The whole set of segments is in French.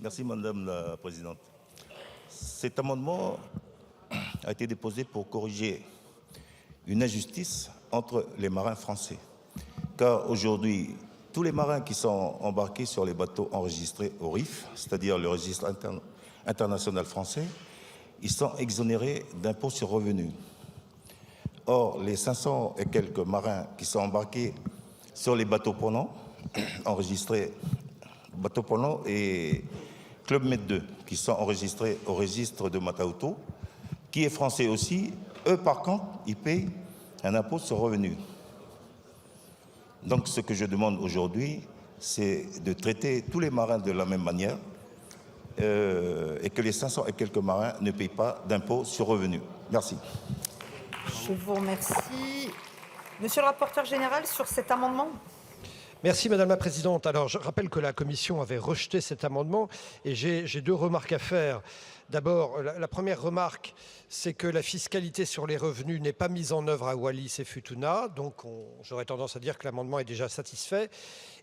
Merci, Madame la Présidente. Cet amendement a été déposé pour corriger une injustice entre les marins français. Car aujourd'hui, tous les marins qui sont embarqués sur les bateaux enregistrés au RIF, c'est-à-dire le registre international français, ils sont exonérés d'impôts sur revenus. Or, les 500 et quelques marins qui sont embarqués sur les bateaux polants, enregistrés bateaux polants et Club Med 2, qui sont enregistrés au registre de Mata-Utu, qui est français aussi, eux, par contre, ils payent un impôt sur revenu. Donc, ce que je demande aujourd'hui, c'est de traiter tous les marins de la même manière et que les 500 et quelques marins ne payent pas d'impôt sur revenu. Merci. Je vous remercie. Monsieur le rapporteur général, sur cet amendement. Merci Madame la Présidente. Alors je rappelle que la Commission avait rejeté cet amendement et j'ai deux remarques à faire. D'abord, la première remarque, c'est que la fiscalité sur les revenus n'est pas mise en œuvre à Wallis et Futuna, donc j'aurais tendance à dire que l'amendement est déjà satisfait.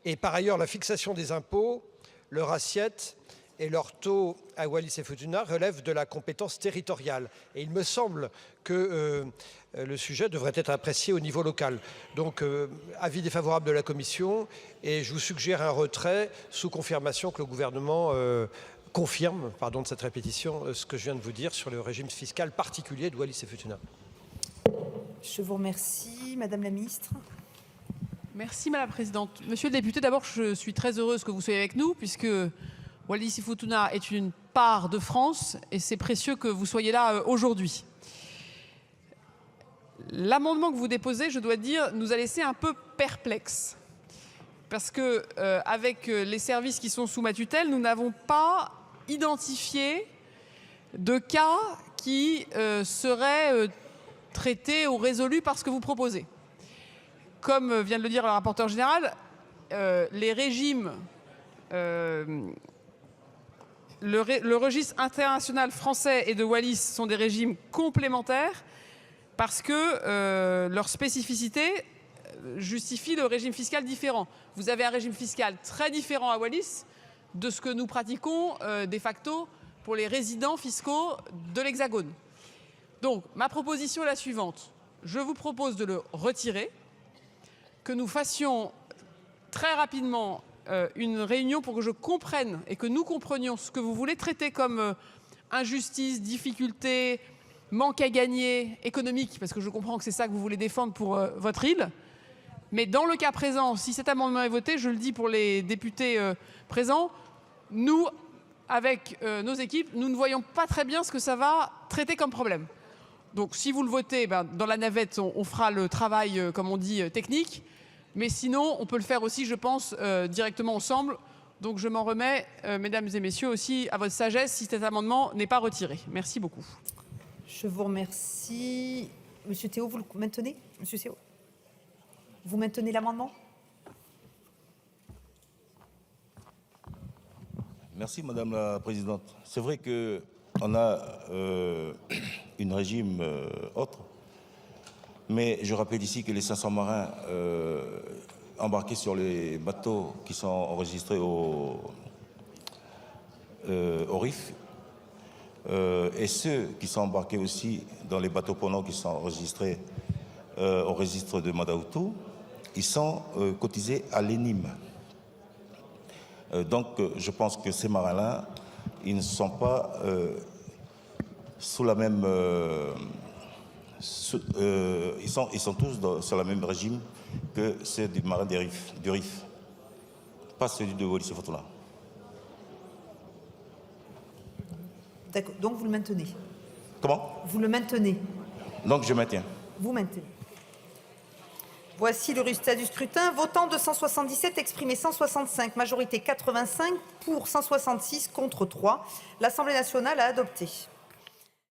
Et par ailleurs, la fixation des impôts, leur assiette et leur taux à Wallis et Futuna relèvent de la compétence territoriale. Et il me semble que le sujet devrait être apprécié au niveau local. Donc, avis défavorable de la Commission, et je vous suggère un retrait sous confirmation que le gouvernement confirme, pardon de cette répétition, ce que je viens de vous dire sur le régime fiscal particulier de Wallis et Futuna. Je vous remercie. Madame la Ministre. Merci Madame la Présidente. Monsieur le député, d'abord, je suis très heureuse que vous soyez avec nous, puisque Wallis et Futuna est une part de France et c'est précieux que vous soyez là aujourd'hui. L'amendement que vous déposez, je dois dire, nous a laissé un peu perplexes. Parce que, avec les services qui sont sous ma tutelle, nous n'avons pas identifié de cas qui seraient traités ou résolus par ce que vous proposez. Comme vient de le dire le rapporteur général, les régimes, le registre international français et de Wallis sont des régimes complémentaires parce que leur spécificité justifie le régime fiscal différent. Vous avez un régime fiscal très différent à Wallis de ce que nous pratiquons de facto pour les résidents fiscaux de l'Hexagone. Donc, ma proposition est la suivante. Je vous propose de le retirer, que nous fassions très rapidement une réunion pour que je comprenne et que nous comprenions ce que vous voulez traiter comme injustice, difficulté, manque à gagner économique, parce que je comprends que c'est ça que vous voulez défendre pour votre île. Mais dans le cas présent, si cet amendement est voté, je le dis pour les députés présents, nous, avec nos équipes, nous ne voyons pas très bien ce que ça va traiter comme problème. Donc si vous le votez, dans la navette, on fera le travail, comme on dit, technique. Mais sinon, on peut le faire aussi, je pense, directement ensemble. Donc je m'en remets, mesdames et messieurs, aussi à votre sagesse si cet amendement n'est pas retiré. Merci beaucoup. Je vous remercie. Monsieur Théo, vous le maintenez? Monsieur Théo, vous maintenez l'amendement? Merci, Madame la Présidente. C'est vrai qu'on a un régime autre, mais je rappelle ici que les 500 marins embarqués sur les bateaux qui sont enregistrés au RIF et ceux qui sont embarqués aussi dans les bateaux polants qui sont enregistrés au registre de Mata-Utu, ils sont cotisés à l'ENIM. Donc, je pense que ces marins-là, ils ne sont pas sous la même... ils sont tous sur le même régime que ceux du marin du RIF, pas celui de Wallis et Futuna. D'accord, donc vous le maintenez? Comment? Vous le maintenez? Donc je maintiens. Vous maintenez. Voici le résultat du scrutin. Votant 277, exprimé 165, majorité 85, pour 166, contre 3. L'Assemblée nationale a adopté.